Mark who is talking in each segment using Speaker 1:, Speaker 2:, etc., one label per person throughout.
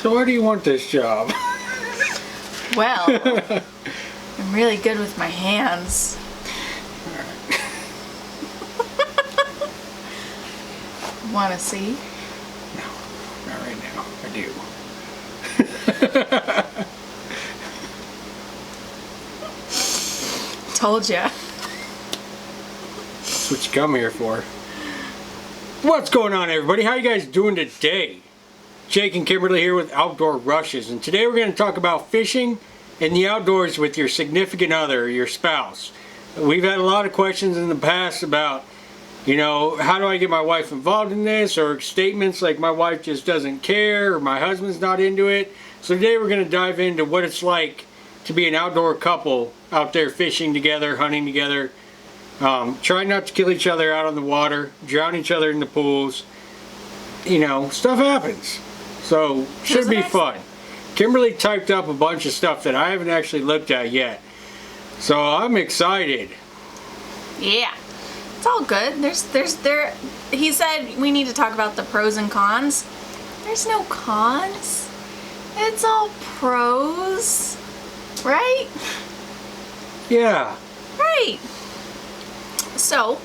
Speaker 1: So why do you want this job?
Speaker 2: Well, I'm really good with my hands. Want to see?
Speaker 1: No, not right now. I do.
Speaker 2: Told ya.
Speaker 1: That's what you come here for. What's going on, everybody? How you guys doing today? Jake and Kimberly here with Outdoor Rushes, and today we're going to talk about fishing in the outdoors with your significant other, your spouse. We've had a lot of questions in the past about, you know, how do I get my wife involved in this, or statements like my wife just doesn't care or my husband's not into it. So today we're going to dive into what it's like to be an outdoor couple out there fishing together, hunting together, trying not to kill each other out on the water, drown each other in the pools. You know, stuff happens. So should be fun. Kimberly typed up a bunch of stuff that I haven't actually looked at yet. So I'm excited.
Speaker 2: Yeah. It's all good. He said we need to talk about the pros and cons. There's no cons. It's all pros. Right?
Speaker 1: Yeah.
Speaker 2: Right. So,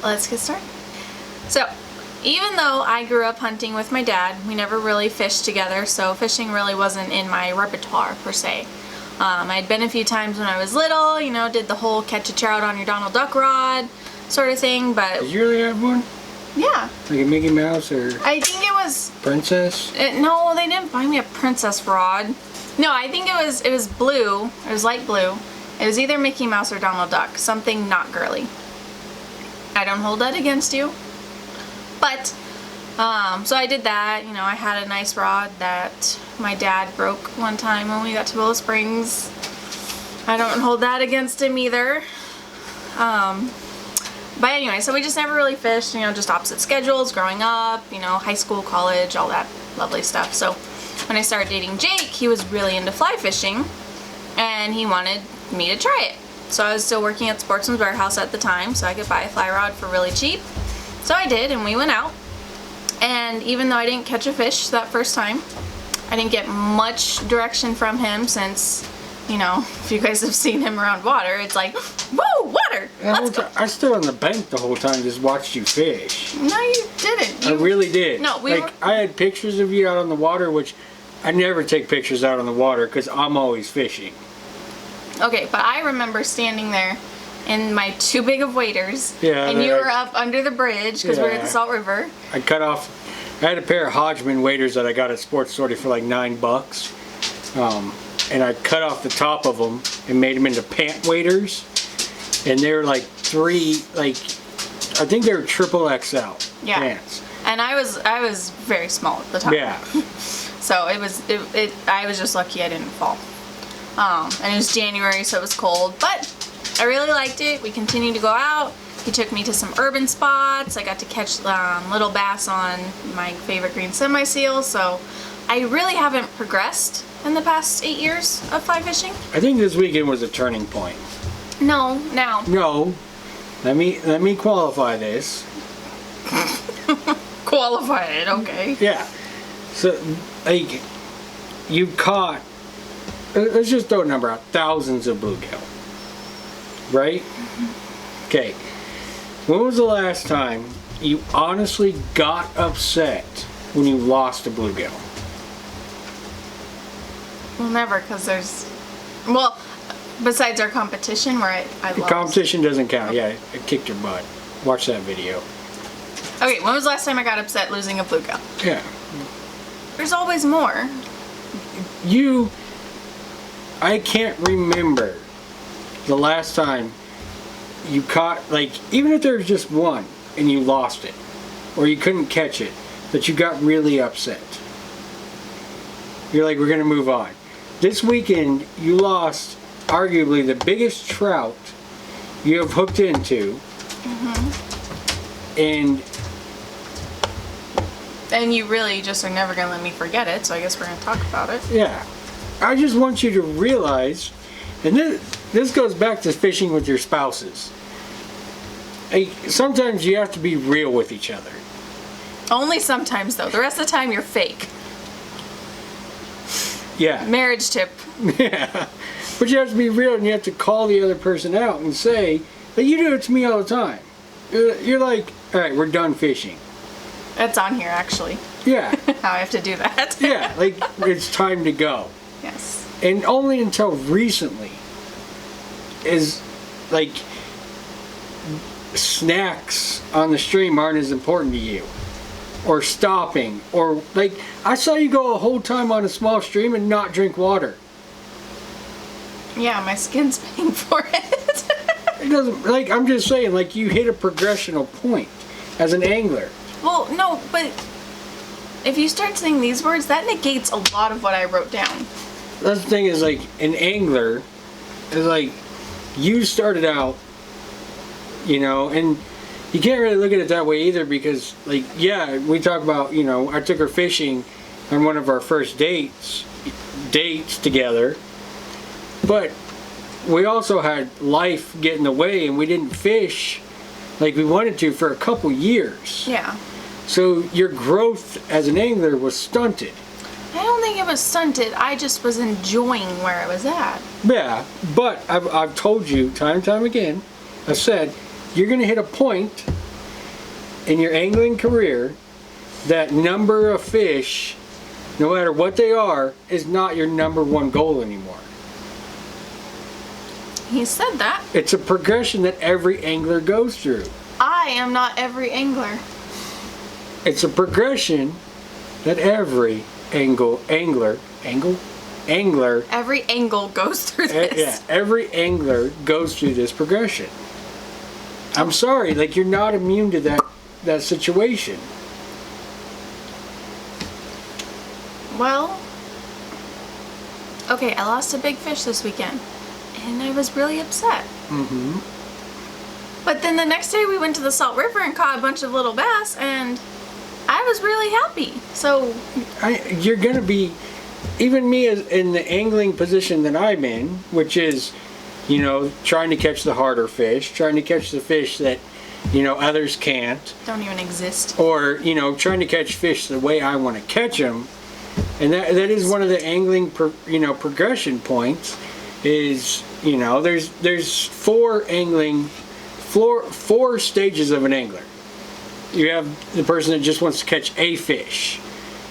Speaker 2: let's get started. So, even though I grew up hunting with my dad, we never really fished together, so fishing really wasn't in my repertoire per se. I'd been a few times when I was little, you know, did the whole catch a trout on your Donald Duck rod sort of thing, but...
Speaker 1: Did you really have one?
Speaker 2: Yeah.
Speaker 1: Like a Mickey Mouse or...
Speaker 2: I think it was...
Speaker 1: Princess?
Speaker 2: No, they didn't buy me a princess rod. No, I think it was blue. It was light blue. It was either Mickey Mouse or Donald Duck. Something not girly. I don't hold that against you. But, so I did that. You know, I had a nice rod that my dad broke one time when we got to Willow Springs. I don't hold that against him either. But anyway, so we just never really fished, you know, just opposite schedules growing up, you know, high school, college, all that lovely stuff. So when I started dating Jake, he was really into fly fishing and he wanted me to try it. So I was still working at Sportsman's Warehouse at the time, so I could buy a fly rod for really cheap. So I did, and we went out. And even though I didn't catch a fish that first time, I didn't get much direction from him since, you know, if you guys have seen him around water, it's like, whoa, water, let's go.
Speaker 1: I stood on the bank the whole time, just watched you fish.
Speaker 2: No, you didn't.
Speaker 1: I really did.
Speaker 2: No,
Speaker 1: I had pictures of you out on the water, which I never take pictures out on the water because I'm always fishing.
Speaker 2: Okay, but I remember standing there in my too big of waders,
Speaker 1: yeah,
Speaker 2: and you were up under the bridge because we're at the Salt River.
Speaker 1: I had a pair of Hodgman waders that I got at Sports Authority for like $9. And I cut off the top of them and made them into pant waders. And they were like I think they were triple XL pants.
Speaker 2: And I was very small at the time.
Speaker 1: Yeah.
Speaker 2: So I was just lucky I didn't fall. And it was January, so it was cold, but I really liked it. We continued to go out. He took me to some urban spots. I got to catch little bass on my favorite green semi-seal, so I really haven't progressed in the past 8 years of fly fishing.
Speaker 1: I think this weekend was a turning point.
Speaker 2: No, now.
Speaker 1: No. Let me qualify this.
Speaker 2: Qualify it, okay.
Speaker 1: Yeah. So, like, you caught, let's just throw a number out, thousands of bluegill. Right? Okay. When was the last time you honestly got upset when you lost a bluegill?
Speaker 2: Well, never, because besides our competition where I lost.
Speaker 1: The competition doesn't count. Yeah, I kicked your butt. Watch that video.
Speaker 2: Okay, when was the last time I got upset losing a bluegill?
Speaker 1: Yeah.
Speaker 2: There's always more.
Speaker 1: I can't remember the last time you caught, like, even if there was just one and you lost it, or you couldn't catch it, that you got really upset. You're like, we're going to move on. This weekend, you lost arguably the biggest trout you have hooked into. Mm-hmm. And
Speaker 2: you really just are never going to let me forget it, so I guess we're going to talk about it.
Speaker 1: Yeah. I just want you to realize, and this goes back to fishing with your spouses. Sometimes you have to be real with each other.
Speaker 2: Only sometimes, though. The rest of the time, you're fake.
Speaker 1: Yeah.
Speaker 2: Marriage tip.
Speaker 1: Yeah. But you have to be real, and you have to call the other person out and say, like, you do it to me all the time. You're like, all right, we're done fishing.
Speaker 2: That's on here, actually.
Speaker 1: Yeah.
Speaker 2: How I have to do that.
Speaker 1: Yeah, like, it's time to go.
Speaker 2: Yes.
Speaker 1: And only until recently is, like, snacks on the stream aren't as important to you. Or stopping. Or, like, I saw you go a whole time on a small stream and not drink water.
Speaker 2: Yeah, my skin's paying for it.
Speaker 1: It doesn't, like, I'm just saying, like, you hit a progressional point as an angler.
Speaker 2: Well, no, but if you start saying these words, that negates a lot of what I wrote down.
Speaker 1: That's the thing is, like, an angler is like, you started out, you know, and you can't really look at it that way either because, like, yeah, we talk about, you know, I took her fishing on one of our first dates together, but we also had life get in the way and we didn't fish like we wanted to for a couple years.
Speaker 2: Yeah.
Speaker 1: So your growth as an angler was stunted.
Speaker 2: I don't think it was stunted. I just was enjoying where I was at.
Speaker 1: Yeah, but I've told you time and time again, I said, you're going to hit a point in your angling career that number of fish, no matter what they are, is not your number one goal anymore.
Speaker 2: He said that.
Speaker 1: It's a progression that every angler goes through.
Speaker 2: I am not every angler.
Speaker 1: It's a progression that every angler
Speaker 2: Every angle goes through this.
Speaker 1: yeah, every angler goes through this progression. I'm sorry, like, you're not immune to that situation.
Speaker 2: Well, okay, I lost a big fish this weekend, and I was really upset.
Speaker 1: Mm-hmm.
Speaker 2: But then the next day we went to the Salt River and caught a bunch of little bass, and I was really happy. So
Speaker 1: You're gonna be, even me as in the angling position that I'm in, which is, you know, trying to catch the harder fish, trying to catch the fish that, you know, others can't,
Speaker 2: don't even exist.
Speaker 1: or, you know, trying to catch fish the way I want to catch them, and that is one of the angling progression points. Is, you know, there's four stages of an angler. You have the person that just wants to catch a fish.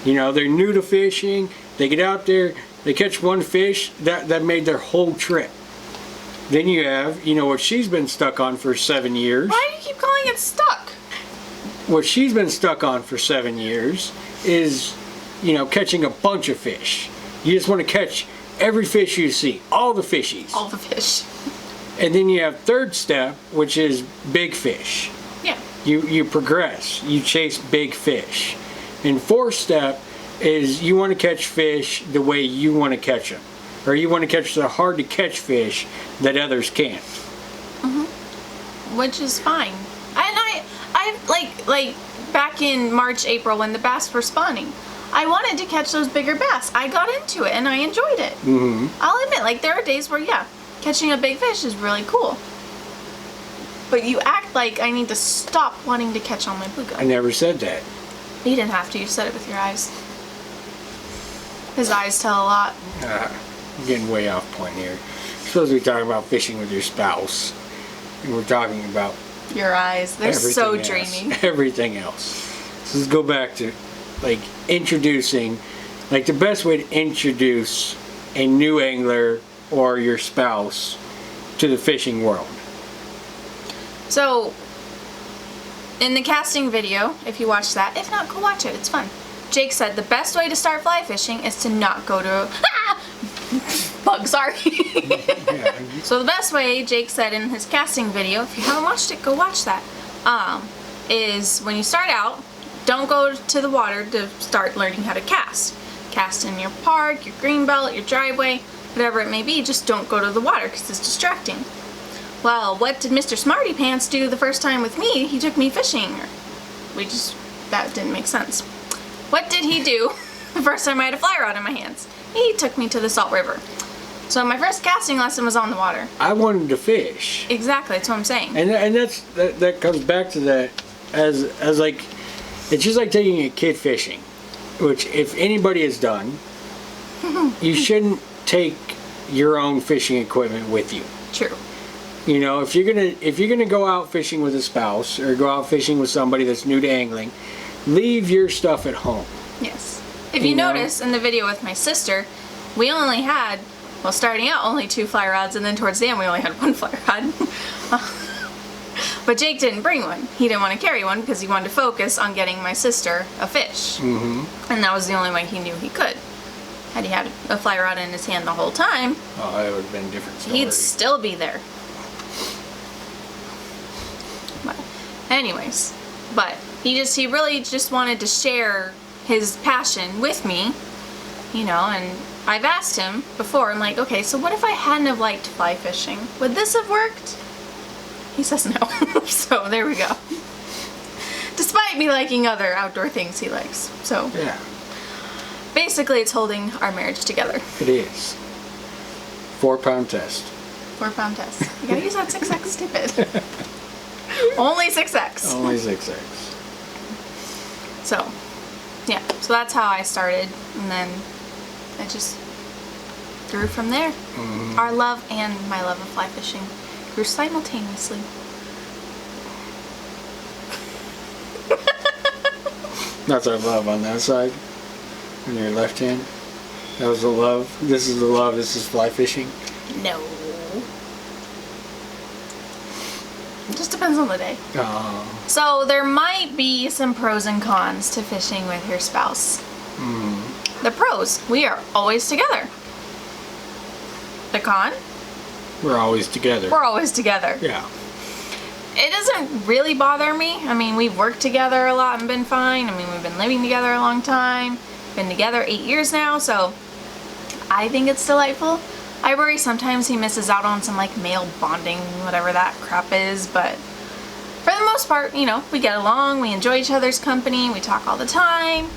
Speaker 1: You know, they're new to fishing, they get out there, they catch one fish, that made their whole trip. Then you have, you know, what she's been stuck on for 7 years.
Speaker 2: Why do you keep calling it stuck?
Speaker 1: What she's been stuck on for 7 years is, you know, catching a bunch of fish. You just want to catch every fish you see, all the fishies.
Speaker 2: All the fish.
Speaker 1: And then you have third step, which is big fish.
Speaker 2: Yeah.
Speaker 1: You progress, you chase big fish. And fourth step is you want to catch fish the way you want to catch them. Or you want to catch the hard to catch fish that others can't.
Speaker 2: Mm-hmm. Which is fine. And I like back in March, April when the bass were spawning, I wanted to catch those bigger bass. I got into it and I enjoyed it.
Speaker 1: Mm-hmm.
Speaker 2: I'll admit, like, there are days where, yeah, catching a big fish is really cool. But you act like I need to stop wanting to catch all my bluegill.
Speaker 1: I never said that.
Speaker 2: You didn't have to. You said it with your eyes. His eyes tell a lot.
Speaker 1: I'm getting way off point here. You're supposed to be talking about fishing with your spouse. And we're talking about
Speaker 2: Your eyes. They're so dreamy.
Speaker 1: Everything else. So let's go back to, like, introducing, like, the best way to introduce a new angler or your spouse to the fishing world.
Speaker 2: So, in the casting video, if you watch that, if not, go watch it. It's fun. Jake said the best way to start fly fishing is to not go to... Bug, sorry.
Speaker 1: Yeah.
Speaker 2: So the best way, Jake said in his casting video, if you haven't watched it, go watch that, is when you start out, don't go to the water to start learning how to cast. Cast in your park, your greenbelt, your driveway, whatever it may be, just don't go to the water because it's distracting. Well, what did Mr. Smarty Pants do the first time with me? He took me fishing. That didn't make sense. What did he do the first time I had a fly rod in my hands? He took me to the Salt River. So my first casting lesson was on the water.
Speaker 1: I wanted to fish.
Speaker 2: Exactly, that's what I'm saying.
Speaker 1: And that comes back to that as like, it's just like taking a kid fishing, which if anybody has done, you shouldn't take your own fishing equipment with you.
Speaker 2: True.
Speaker 1: You know, if you're gonna go out fishing with a spouse or go out fishing with somebody that's new to angling, leave your stuff at home.
Speaker 2: Yes. If you notice in the video with my sister, we only had, well, starting out only 2 fly rods, and then towards the end we only had 1 fly rod. But Jake didn't bring one. He didn't want to carry one because he wanted to focus on getting my sister a fish. Mm-hmm. And that was the only way he knew he could. Had he had a fly rod in his hand the whole time,
Speaker 1: oh, it would have been a different story.
Speaker 2: He'd still be there. But anyways, he really just wanted to share his passion with me, you know, and I've asked him before, I'm like, okay, so what if I hadn't have liked fly fishing? Would this have worked? He says no. So there we go. Despite me liking other outdoor things he likes. So
Speaker 1: yeah.
Speaker 2: Basically it's holding our marriage together.
Speaker 1: It is. 4-pound test.
Speaker 2: 4-pound test. You gotta use that 6X, stupid. Only 6X.
Speaker 1: Only 6X.
Speaker 2: So, yeah. So that's how I started, and then it just grew from there. Mm-hmm. Our love and my love of fly fishing grew simultaneously.
Speaker 1: That's our love on that side. On your left hand. That was the love. This is the love. This is fly fishing.
Speaker 2: No. It just depends on the day.
Speaker 1: Oh.
Speaker 2: So there might be some pros and cons to fishing with your spouse.
Speaker 1: Mm.
Speaker 2: The pros, we are always together. The con?
Speaker 1: We're always together.
Speaker 2: We're always together.
Speaker 1: Yeah.
Speaker 2: It doesn't really bother me. I mean, we've worked together a lot and been fine. I mean, we've been living together a long time. Been together 8 years now, so I think it's delightful. I worry sometimes he misses out on some like male bonding, whatever that crap is, but for the most part, you know, we get along, we enjoy each other's company, we talk all the time.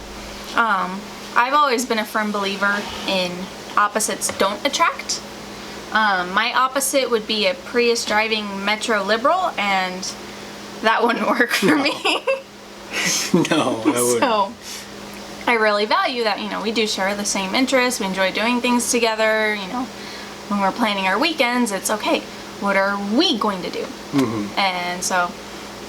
Speaker 2: I've always been a firm believer in opposites don't attract. My opposite would be a Prius driving Metro liberal, and that wouldn't work for me.
Speaker 1: No, I wouldn't.
Speaker 2: So I really value that, you know, we do share the same interests, we enjoy doing things together, you know. When we're planning our weekends, it's okay, what are we going to do? Mm-hmm. And so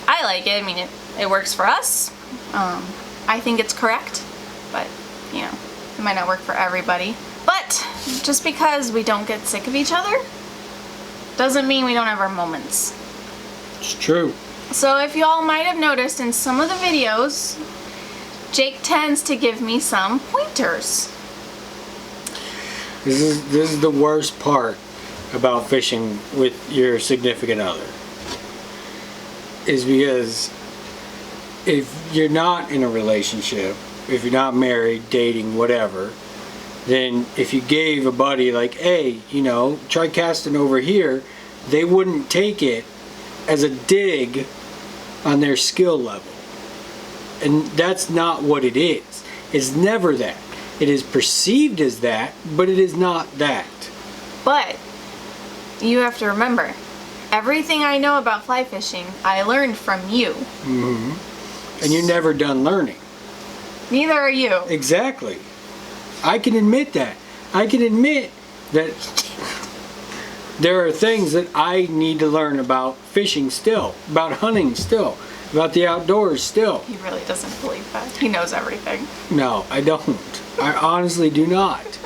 Speaker 2: I like it. I mean, it works for us. I think it's correct, but, you know, it might not work for everybody. But just because we don't get sick of each other doesn't mean we don't have our moments.
Speaker 1: It's true.
Speaker 2: So if y'all might have noticed in some of the videos, Jake tends to give me some pointers.
Speaker 1: This is the worst part about fishing with your significant other. Is because if you're not in a relationship, if you're not married, dating, whatever, then if you gave a buddy like, hey, you know, try casting over here, they wouldn't take it as a dig on their skill level. And that's not what it is. It's never that. It is perceived as that, but it is not that.
Speaker 2: But you have to remember, everything I know about fly fishing, I learned from you.
Speaker 1: Mm-hmm. And you're never done learning.
Speaker 2: Neither are you.
Speaker 1: Exactly. I can admit that. I can admit that there are things that I need to learn about fishing still, about hunting still, about the outdoors still.
Speaker 2: He really doesn't believe that. He knows everything.
Speaker 1: No, I don't. I honestly do not.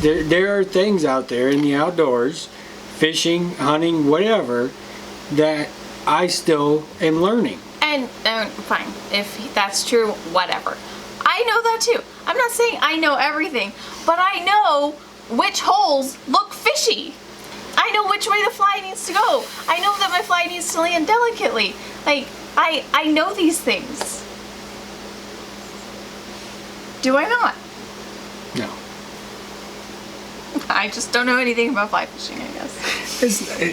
Speaker 1: There are things out there in the outdoors, fishing, hunting, whatever, that I still am learning.
Speaker 2: And fine, if that's true, whatever. I know that too. I'm not saying I know everything, but I know which holes look fishy. I know which way the fly needs to go. I know that my fly needs to land delicately. Like, I know these things. Do I not?
Speaker 1: No.
Speaker 2: I just don't know anything about fly fishing, I guess.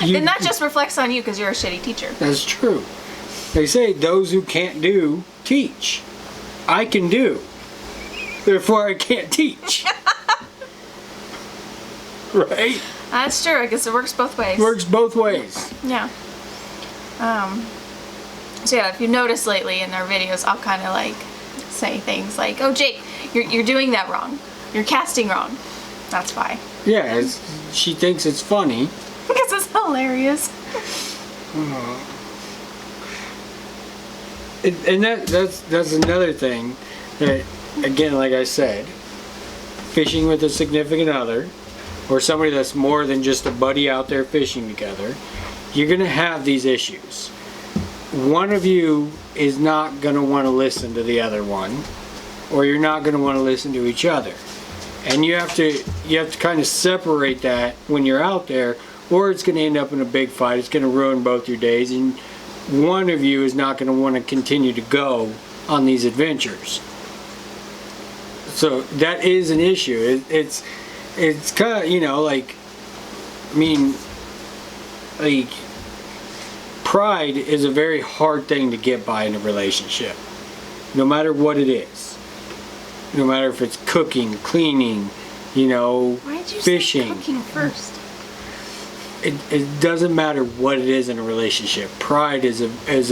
Speaker 2: And that just reflects on you because you're a shitty teacher.
Speaker 1: That's true. They say those who can't do, teach. I can do. Therefore, I can't teach. Right?
Speaker 2: That's true. I guess it works both ways.
Speaker 1: Works both ways.
Speaker 2: Yeah. So yeah, if you notice lately in our videos, I'll kind of like say things like, "Oh, Jake, you're doing that wrong," You're casting wrong. That's why.
Speaker 1: Yeah, she thinks it's funny.
Speaker 2: Because it's hilarious.
Speaker 1: And that's another thing that, again, like I said, fishing with a significant other or somebody that's more than just a buddy out there fishing together, you're going to have these issues. One of you is not going to want to listen to the other one, or you're not going to want to listen to each other. And you have to kind of separate that when you're out there, or it's going to end up in a big fight. It's going to ruin both your days, and one of you is not going to want to continue to go on these adventures. So that is an issue. It's kind of, you know, like, I mean, like, pride is a very hard thing to get by in a relationship, no matter what it is. No matter if it's cooking, cleaning, you know,
Speaker 2: Why did you
Speaker 1: fishing.
Speaker 2: say cooking first?
Speaker 1: It doesn't matter what it is in a relationship. Pride is a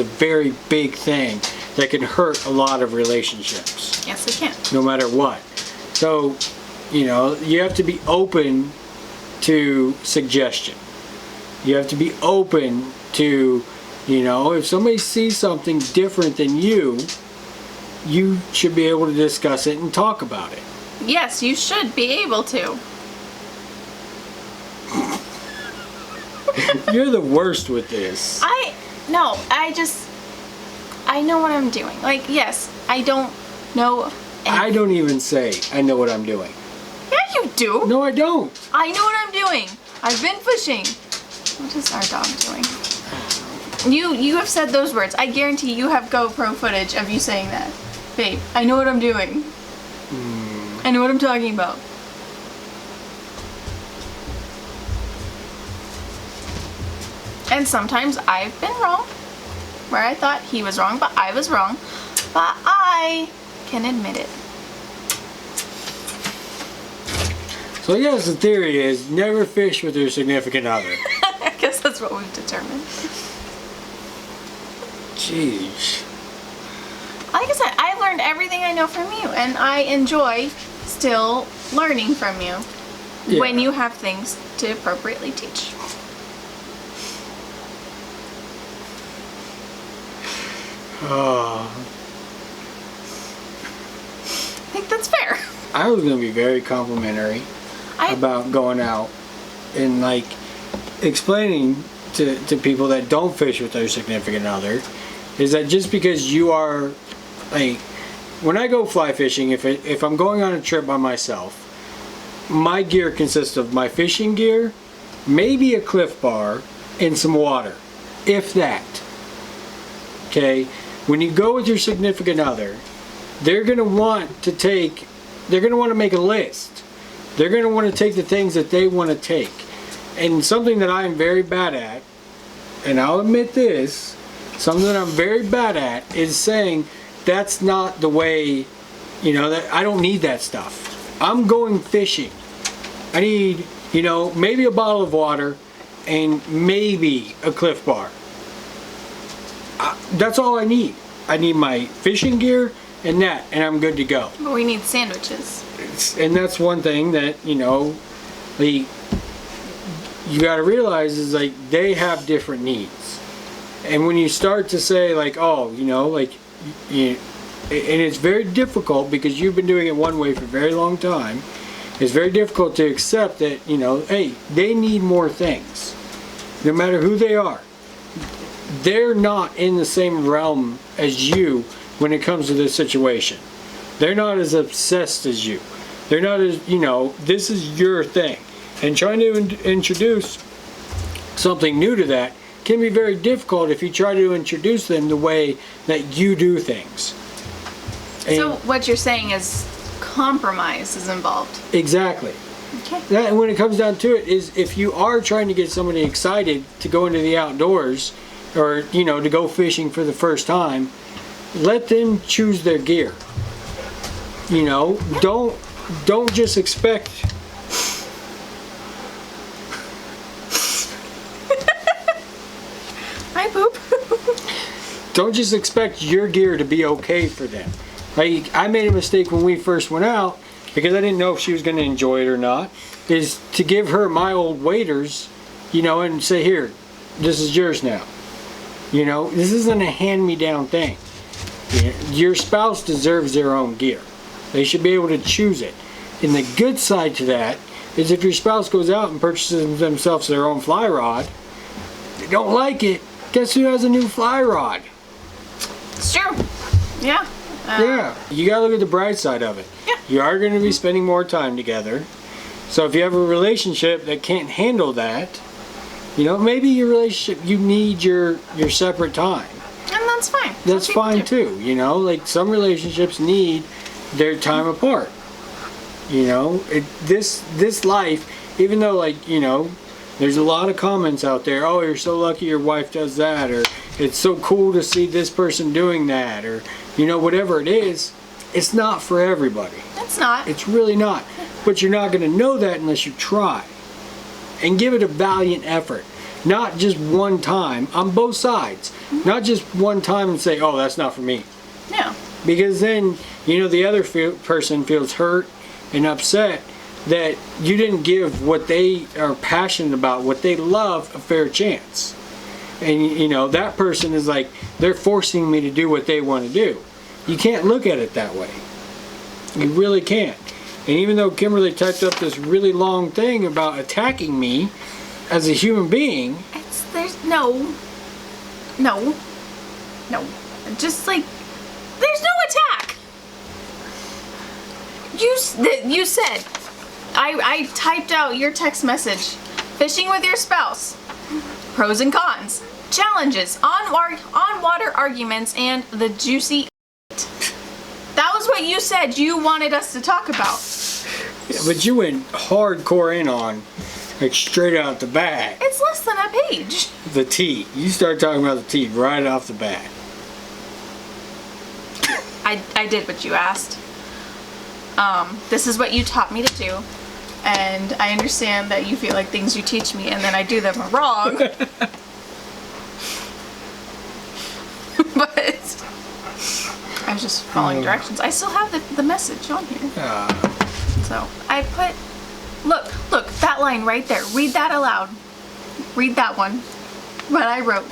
Speaker 1: very big thing that can hurt a lot of relationships.
Speaker 2: Yes, it can.
Speaker 1: No matter what. So, you know, you have to be open to suggestion. You have to be open to, you know, if somebody sees something different than you should be able to discuss it and talk about it.
Speaker 2: Yes, you should be able to.
Speaker 1: You're the worst with this.
Speaker 2: I know what I'm doing. Like, yes, I don't know.
Speaker 1: I don't even say I know what I'm doing.
Speaker 2: Yeah, you do.
Speaker 1: No, I don't.
Speaker 2: I know what I'm doing. I've been fishing. What is our dog doing? You have said those words. I guarantee you have GoPro footage of you saying that. Babe, I know what I'm doing. I know what I'm talking about. And sometimes I've been wrong, where I thought he was wrong, but I was wrong. But I can admit it.
Speaker 1: So yes, the theory is never fish with your significant other.
Speaker 2: I guess that's what we've determined.
Speaker 1: Jeez.
Speaker 2: Like I said, I've learned everything I know from you, and I enjoy still learning from you when you have things to appropriately teach.
Speaker 1: Oh.
Speaker 2: I think that's fair.
Speaker 1: I was going to be very complimentary about going out and like explaining to people that don't fish with their significant other is that just because you are like, when I go fly fishing, if I'm going on a trip by myself, my gear consists of my fishing gear, maybe a Cliff Bar, and some water, if that. Okay, when you go with your significant other, they're going to want to make a list. They're going to want to take the things that they want to take. And something that I'm very bad at, and I'll admit this, something that I'm very bad at is saying that's not the way, you know, that I don't need that stuff. I'm going fishing. I need, you know, maybe a bottle of water and maybe a Cliff Bar. That's all I need. I need my fishing gear and I'm good to go.
Speaker 2: But we need sandwiches.
Speaker 1: And that's one thing that, you know, you got to realize is like they have different needs. And when you start to say like, oh, you know, like, and it's very difficult because you've been doing it one way for a very long time. It's very difficult to accept that, you know, hey, they need more things. No matter who they are. They're not in the same realm as you when it comes to this situation. They're not as obsessed as you. They're not as, you know, this is your thing. And trying to introduce something new to that can be very difficult if you try to introduce them the way that you do things. And
Speaker 2: so what you're saying is compromise is involved.
Speaker 1: Exactly.
Speaker 2: Okay.
Speaker 1: And when it comes down to it is if you are trying to get somebody excited to go into the outdoors or, you know, to go fishing for the first time, let them choose their gear. You know, don't just expect
Speaker 2: Hi, poop.
Speaker 1: don't just expect your gear to be okay for them. Like, I made a mistake when we first went out because I didn't know if she was going to enjoy it or not, is to give her my old waders, and say, here, this is yours now. This isn't a hand-me-down thing. Your spouse deserves their own gear. They should be able to choose it. And the good side to that is if your spouse goes out and purchases themselves their own fly rod, they don't like it, guess who has a new fly rod?
Speaker 2: It's true. Yeah.
Speaker 1: Yeah. You gotta look at the bright side of it.
Speaker 2: Yeah.
Speaker 1: You are going to be spending more time together. So if you have a relationship that can't handle that, maybe your relationship, you need your separate time.
Speaker 2: And that's fine.
Speaker 1: That's fine too. Like some relationships need their time apart. This life, even though there's a lot of comments out there, oh, you're so lucky your wife does that, or it's so cool to see this person doing that, or whatever it is, it's not for everybody.
Speaker 2: It's not.
Speaker 1: It's really not. But you're not going to know that unless you try. And give it a valiant effort. Not just one time, on both sides. Not just one time and say, oh, that's not for me.
Speaker 2: Yeah.
Speaker 1: Because then, the other person feels hurt and upset that you didn't give what they are passionate about, what they love, a fair chance. And, that person is like, they're forcing me to do what they want to do. You can't look at it that way. You really can't. And even though Kimberly typed up this really long thing about attacking me as a human being,
Speaker 2: there's no. Just there's no attack. You said, I typed out your text message. Fishing with your spouse. Pros and cons. Challenges. On water arguments and the juicy. That was what you said you wanted us to talk about.
Speaker 1: Yeah, but you went hardcore in on, straight out the bat.
Speaker 2: It's less than a page.
Speaker 1: The tea. You start talking about the tea right off the bat.
Speaker 2: I did what you asked. This is what you taught me to do. And I understand that you feel like things you teach me and then I do them wrong. But I was just following directions. I still have the message on here. So I put, look, that line right there. Read that aloud. Read that one. What I wrote.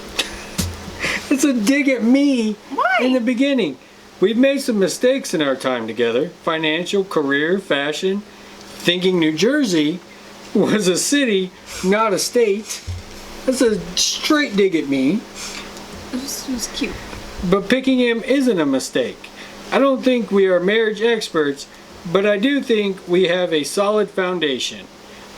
Speaker 1: It's a dig at me.
Speaker 2: Why?
Speaker 1: In the beginning. We've made some mistakes in our time together. Financial, career, fashion. Thinking New Jersey was a city, not a state. That's a straight dig at me.
Speaker 2: It was cute.
Speaker 1: But picking him isn't a mistake. I don't think we are marriage experts, but I do think we have a solid foundation.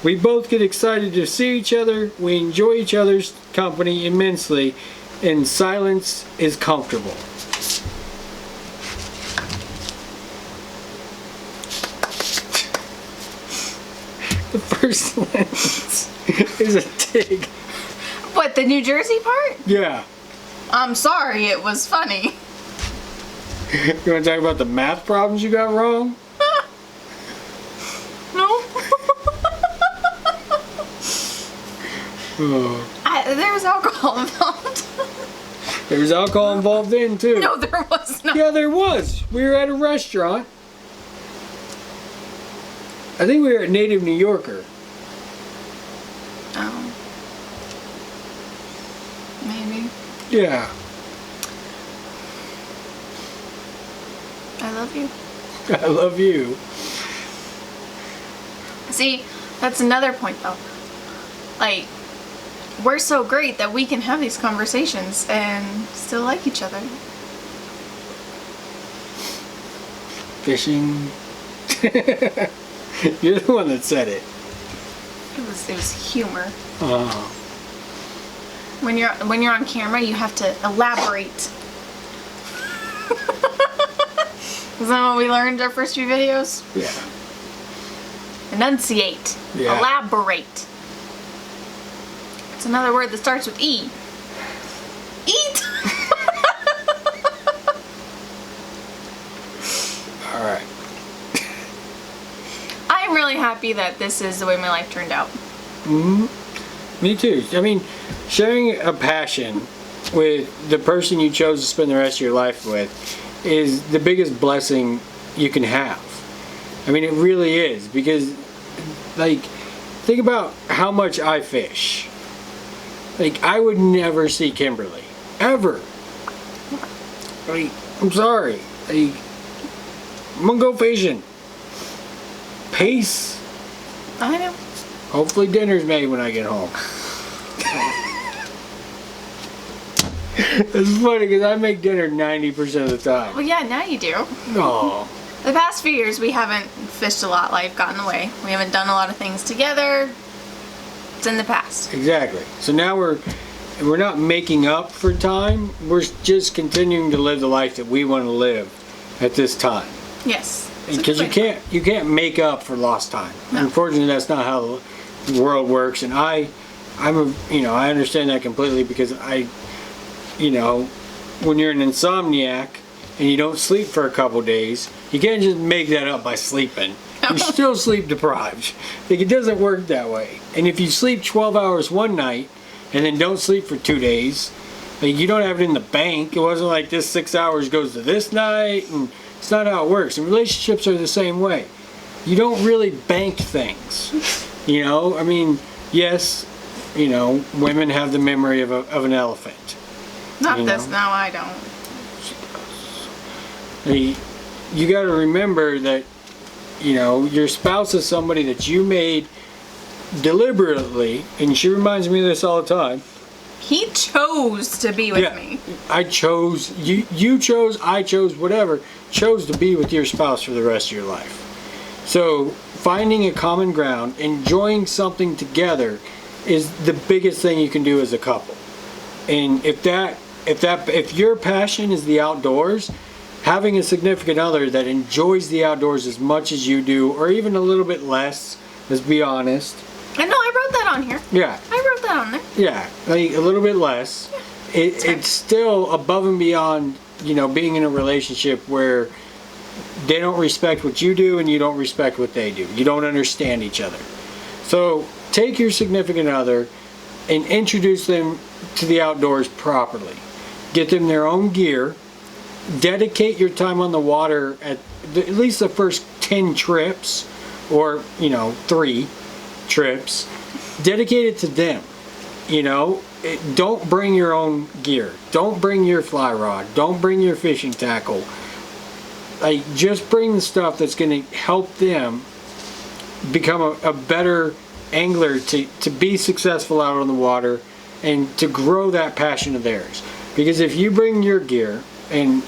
Speaker 1: We both get excited to see each other, we enjoy each other's company immensely, and silence is comfortable. The first sentence is a dig.
Speaker 2: What, the New Jersey part?
Speaker 1: Yeah.
Speaker 2: I'm sorry, it was funny.
Speaker 1: You want to talk about the math problems you got wrong?
Speaker 2: No.
Speaker 1: Oh.
Speaker 2: There was alcohol involved.
Speaker 1: There was alcohol involved in too.
Speaker 2: No, there was not.
Speaker 1: Yeah, there was. We were at a restaurant. I think we were at Native New Yorker.
Speaker 2: Oh. Maybe.
Speaker 1: Yeah.
Speaker 2: I love you.
Speaker 1: I love you.
Speaker 2: See, that's another point though. Like, we're so great that we can have these conversations and still like each other.
Speaker 1: Fishing. You're the one that said it.
Speaker 2: It was humor.
Speaker 1: Oh.
Speaker 2: When you're on camera, you have to elaborate. Isn't that what we learned our first few videos?
Speaker 1: Yeah.
Speaker 2: Enunciate.
Speaker 1: Yeah.
Speaker 2: Elaborate. It's another word that starts with E. Eat!
Speaker 1: Alright.
Speaker 2: I'm really happy that this is the way my life turned out.
Speaker 1: Mm-hmm. Me too. I mean, sharing a passion with the person you chose to spend the rest of your life with is the biggest blessing you can have. I mean, it really is, because, like, think about how much I fish. Like, I would never see Kimberly. Ever. Like, I'm sorry. Like, I'm gonna go fishing. Peace.
Speaker 2: I know.
Speaker 1: Hopefully dinner's made when I get home. It's funny because I make dinner 90% of the time.
Speaker 2: Well, yeah, now you do.
Speaker 1: Oh.
Speaker 2: The past few years, we haven't fished a lot. Life got in the way. We haven't done a lot of things together. It's in the past.
Speaker 1: Exactly. So now we're not making up for time. We're just continuing to live the life that we want to live at this time.
Speaker 2: Yes.
Speaker 1: Because you can't make up for lost time.
Speaker 2: No.
Speaker 1: Unfortunately, that's not how the world works. And I understand that completely, because when you're an insomniac and you don't sleep for a couple days, you can't just make that up by sleeping. You're still sleep deprived. Like, it doesn't work that way. And if you sleep 12 hours one night and then don't sleep for 2 days, like, you don't have it in the bank. It wasn't like this 6 hours goes to this night, and it's not how it works. And relationships are the same way. You don't really bank things. I mean, yes, women have the memory of an elephant.
Speaker 2: Not this. No, I don't.
Speaker 1: You got to remember that, your spouse is somebody that you made deliberately, and she reminds me of this all the time.
Speaker 2: He chose to be with me.
Speaker 1: I chose, you chose, I chose, whatever, chose to be with your spouse for the rest of your life. So finding a common ground, enjoying something together, is the biggest thing you can do as a couple. And if your passion is the outdoors, having a significant other that enjoys the outdoors as much as you do, or even a little bit less, let's be honest.
Speaker 2: I know, I wrote that on here.
Speaker 1: Yeah.
Speaker 2: I wrote that on there.
Speaker 1: Yeah, like a little bit less.
Speaker 2: Yeah,
Speaker 1: it's still above and beyond, being in a relationship where they don't respect what you do and you don't respect what they do. You don't understand each other. So take your significant other and introduce them to the outdoors properly. Get them their own gear. Dedicate your time on the water at least the first 10 trips, or 3 trips. Dedicate it to them. Don't bring your own gear. Don't bring your fly rod. Don't bring your fishing tackle. Like, just bring the stuff that's going to help them become a better angler, to be successful out on the water and to grow that passion of theirs. Because if you bring your gear, and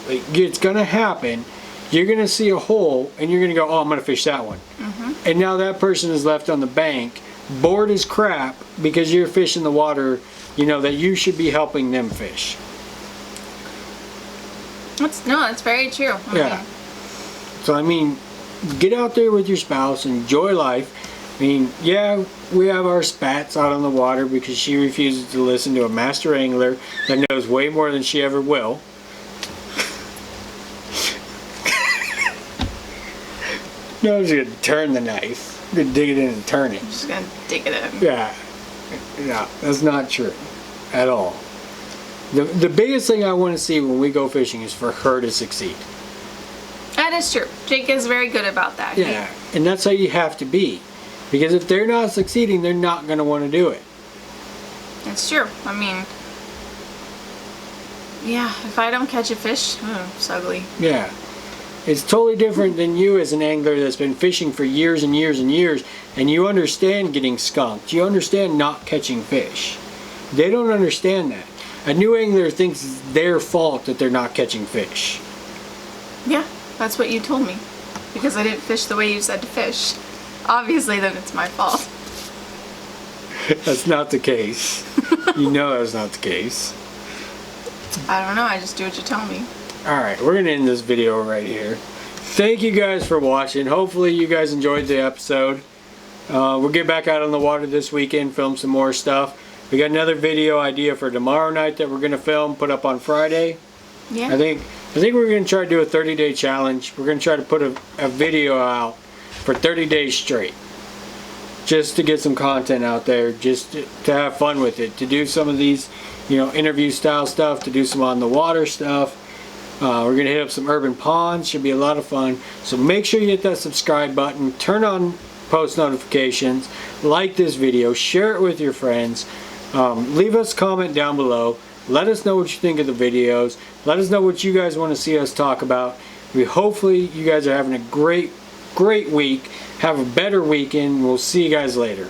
Speaker 1: it's going to happen, you're going to see a hole and you're going to go, oh, I'm going to fish that one. Mm-hmm. And now that person is left on the bank, bored as crap, because you're fishing the water, that you should be helping them fish.
Speaker 2: That's very true.
Speaker 1: So, get out there with your spouse, enjoy life. Yeah, we have our spats out on the water because she refuses to listen to a master angler that knows way more than she ever will. No, I'm just going to turn the knife. I'm going to dig it in and turn it.
Speaker 2: I'm just going to dig it in.
Speaker 1: Yeah. No, that's not true at all. The biggest thing I want to see when we go fishing is for her to succeed.
Speaker 2: That is true. Jake is very good about that.
Speaker 1: Yeah, and that's how you have to be. Because if they're not succeeding, they're not going to want to do it.
Speaker 2: It's true. If I don't catch a fish, it's ugly.
Speaker 1: Yeah. It's totally different than you as an angler that's been fishing for years and years and years, and you understand getting skunked. You understand not catching fish. They don't understand that. A new angler thinks it's their fault that they're not catching fish.
Speaker 2: Yeah, that's what you told me. Because I didn't fish the way you said to fish. Obviously, then it's my fault.
Speaker 1: That's not the case. You know that's not the case.
Speaker 2: I don't know, I just do what you tell me.
Speaker 1: Alright, we're going to end this video right here. Thank you guys for watching. Hopefully you guys enjoyed the episode. We'll get back out on the water this weekend, film some more stuff. We got another video idea for tomorrow night that we're going to film, put up on Friday.
Speaker 2: Yeah.
Speaker 1: I think we're going to try to do a 30-day challenge. We're going to try to put a video out for 30 days straight. Just to get some content out there, just to have fun with it, to do some of these, interview style stuff, to do some on the water stuff. We're going to hit up some urban ponds. Should be a lot of fun. So make sure you hit that subscribe button. Turn on post notifications. Like this video. Share it with your friends. Leave us a comment down below. Let us know what you think of the videos. Let us know what you guys want to see us talk about. Hopefully you guys are having a great week. Have a better weekend. We'll see you guys later.